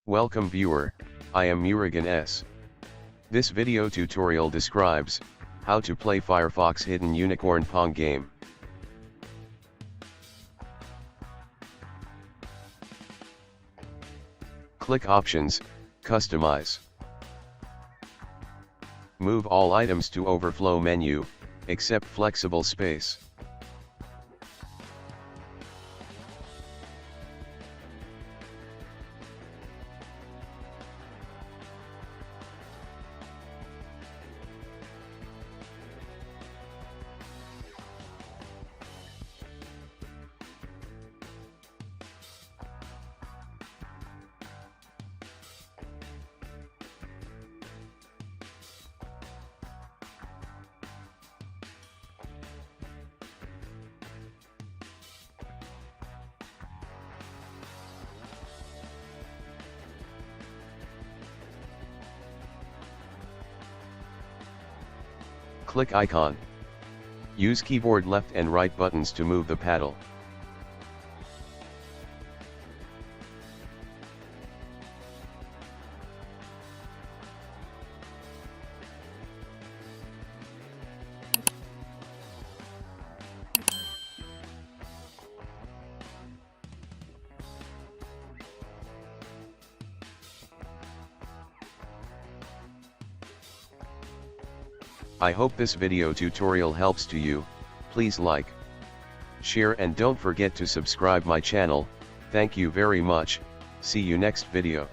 Welcome viewer, I am Murugan S. This video tutorial describes how to play Firefox Hidden Unicorn Pong game. Click Options, Customize. Move all items to Overflow menu, except Flexible Space. Click icon. Use keyboard left and right buttons to move the paddle. I hope this video tutorial helps to you. Please like, share and don't forget to subscribe my channel. Thank you very much. See you next video.